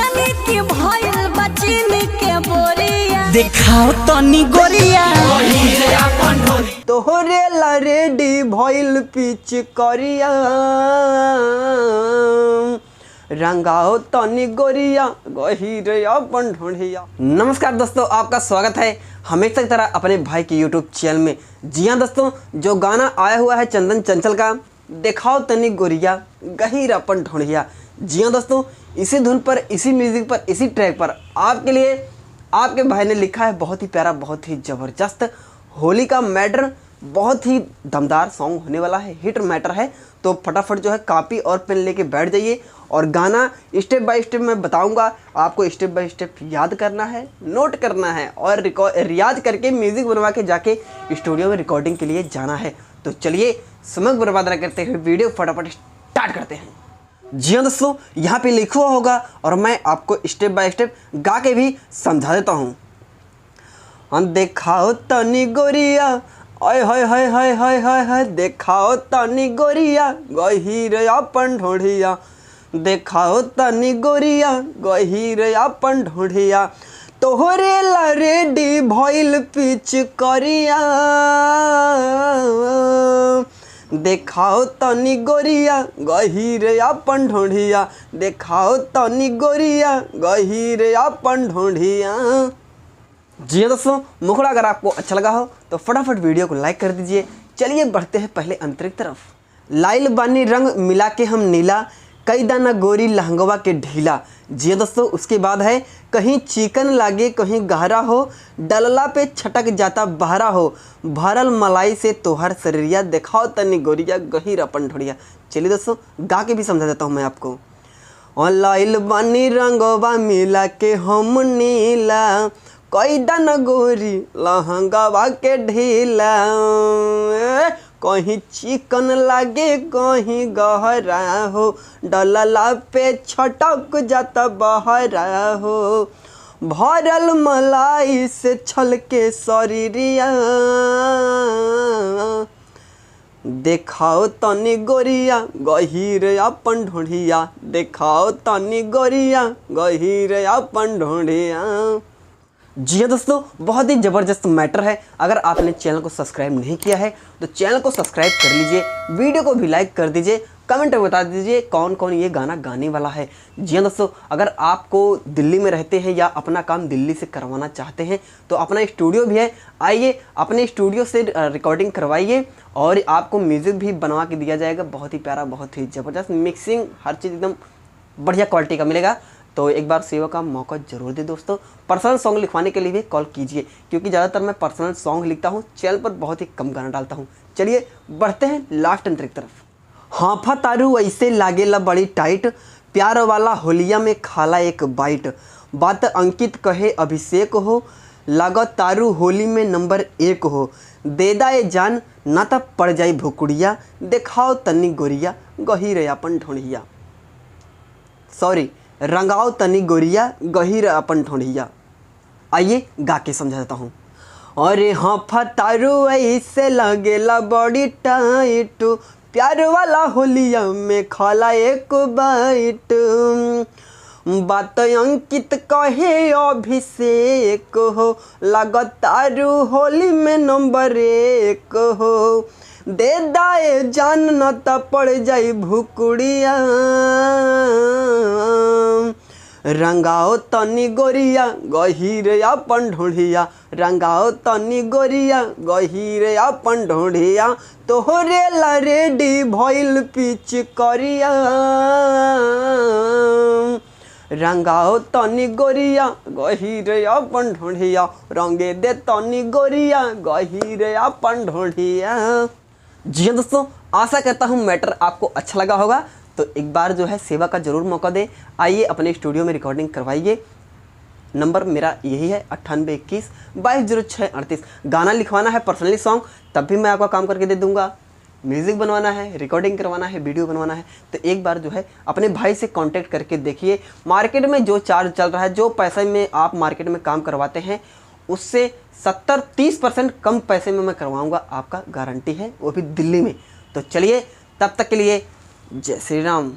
जननी की भइल बचनी के बोरिया देखाओ तनी गोरिया तोहरे ला रेडी भइल पिच करिया रंगाओ तनी गोरिया गहिर अपन ढूंढिया। नमस्कार दोस्तों, आपका स्वागत है हमेशा की तरह अपने भाई के यूट्यूब चैनल में। जी हाँ दोस्तों, जो गाना आया हुआ है चंदन चंचल का, देखाओ तनी गोरिया गहिर अपन ढूंढिया। जी हाँ दोस्तों, इसी धुन पर, इसी म्यूजिक पर, इसी ट्रैक पर आपके लिए आपके भाई ने लिखा है बहुत ही प्यारा, बहुत ही ज़बरदस्त होली का मैटर, बहुत ही दमदार सॉन्ग होने वाला है, हिट मैटर है। तो फटाफट जो है कॉपी और पेन लेके बैठ जाइए और गाना स्टेप बाय स्टेप मैं बताऊंगा, आपको स्टेप बाय स्टेप याद करना है, नोट करना है और रियाज करके म्यूज़िक बनवा के जाके स्टूडियो में रिकॉर्डिंग के लिए जाना है। तो चलिए समय बर्बाद न करते हुए वीडियो फटाफट स्टार्ट करते हैं। जी हाँ दोस्तों, यहाँ पे लिखा हुआ होगा और मैं आपको स्टेप बाय स्टेप गा के भी समझा देता हूँ। देखाओ तनी गोरिया, ओए हाय हाय हाय हाय हाय हाय, देखाओ तनी गोरिया गहिर अपन ढूंढिया, देखाओ तनी गोरिया गहिर अपन ढूंढिया, तोहरे ला रेडी भइल पिच करिया, देखाओ तनी गोरिया गहिर अपन ढूंढिया, देखाओ तनी गोरिया गहिर अपन ढूंढिया। जी हाँ दोस्तों, मुखड़ा अगर आपको अच्छा लगा हो तो फटाफट वीडियो को लाइक कर दीजिए। चलिए बढ़ते हैं पहले अंतरिक तरफ। लाइल बानी रंग मिला के हम नीला, कई दाना गोरी लहंगवा के ढीला। जी हाँ दोस्तों, उसके बाद है कहीं चिकन लागे कहीं गहरा हो, डलला पे छटक जाता बहरा हो, भरल मलाई से तोहर शरीरिया, देखाओ तनी गोरिया गहिर अपन ढोड़िया। चलिए दोस्तों गा के भी समझा देता हूँ मैं आपको। लाइल बानी रंगवा मिला के हम नीला, कई दाना गोरी लहंगवा के ढीला, कहीं चिकन लागे कहीं गहरा हो, डलला पे छटक जाता बहरा हो, भरल मलाई से छलके शरीरिया, देखाओ तनी गोरिया गहिर अपन ढूंढिया, देखाओ तनी गोरिया गहिर अपन ढूंढिया। जी हाँ दोस्तों, बहुत ही ज़बरदस्त मैटर है। अगर आपने चैनल को सब्सक्राइब नहीं किया है तो चैनल को सब्सक्राइब कर लीजिए, वीडियो को भी लाइक कर दीजिए, कमेंट में बता दीजिए कौन कौन ये गाना गाने वाला है। जी हाँ दोस्तों, अगर आपको दिल्ली में रहते हैं या अपना काम दिल्ली से करवाना चाहते हैं तो अपना स्टूडियो भी है, आइए अपने स्टूडियो से रिकॉर्डिंग करवाइए और आपको म्यूज़िक भी बनवा के दिया जाएगा। बहुत ही प्यारा, बहुत ही ज़बरदस्त मिक्सिंग, हर चीज़ एकदम बढ़िया क्वालिटी का मिलेगा। तो एक बार सेवा का मौका ज़रूर दे दोस्तों। पर्सनल सॉन्ग लिखवाने के लिए भी कॉल कीजिए, क्योंकि ज़्यादातर मैं पर्सनल सॉन्ग लिखता हूँ, चैनल पर बहुत ही कम गाना डालता हूँ। चलिए बढ़ते हैं लास्ट अंतरिक तरफ। हाँफा तारू ऐसे लागेला बड़ी टाइट, प्यार वाला होलिया में खाला एक बाइट, बात अंकित कहे अभिषेक हो, लागत तारू होली में नंबर 1 हो, देदा ए जान ना तब पड़ जाई भुकुड़िया, देखाओ तनी गोरिया गहिर अपन ढूंढिया। सॉरी, रंगाओ तनी गोरिया गहिर अपन ढूंढिया। आइए गा के समझा देता हूँ। अरे हाँ फतारू ऐसे लगेला बड़ी टाइट, प्यार वाला होलिया में खाला एक बाइट, बात अंकित कहे अभिषेक हो, लगातार होली में नंबर 1 हो, दे दाए जान न त पड़ जाई भुकुड़िया, रंगाओ तनी गोरिया गहिर अपन ढूंढिया, रंगाओ तनी गोरिया गहिर अपन ढूंढिया, तोहरे ला रेडी भइल पिच करिया, रंगाओ तनी गोरिया गहिर अपन ढूंढिया, रंगे दे तनी गोरिया गहिर अपन ढूंढिया। जी हाँ दोस्तों, आशा करता हूँ मैटर आपको अच्छा लगा होगा। तो एक बार जो है सेवा का ज़रूर मौका दें, आइए अपने स्टूडियो में रिकॉर्डिंग करवाइए। नंबर मेरा यही है 9821 220638। गाना लिखवाना है पर्सनली सॉन्ग, तब भी मैं आपका काम करके दे दूँगा। म्यूज़िक बनवाना है, रिकॉर्डिंग करवाना है, वीडियो बनवाना है, तो एक बार जो है अपने भाई से कांटेक्ट करके देखिए। मार्केट में जो चार्ज चल रहा है, जो पैसे में आप मार्केट में काम करवाते हैं, उससे 70-30% कम पैसे में मैं करवाऊंगा, आपका गारंटी है, वो भी दिल्ली में। तो चलिए तब तक के लिए जय श्री राम।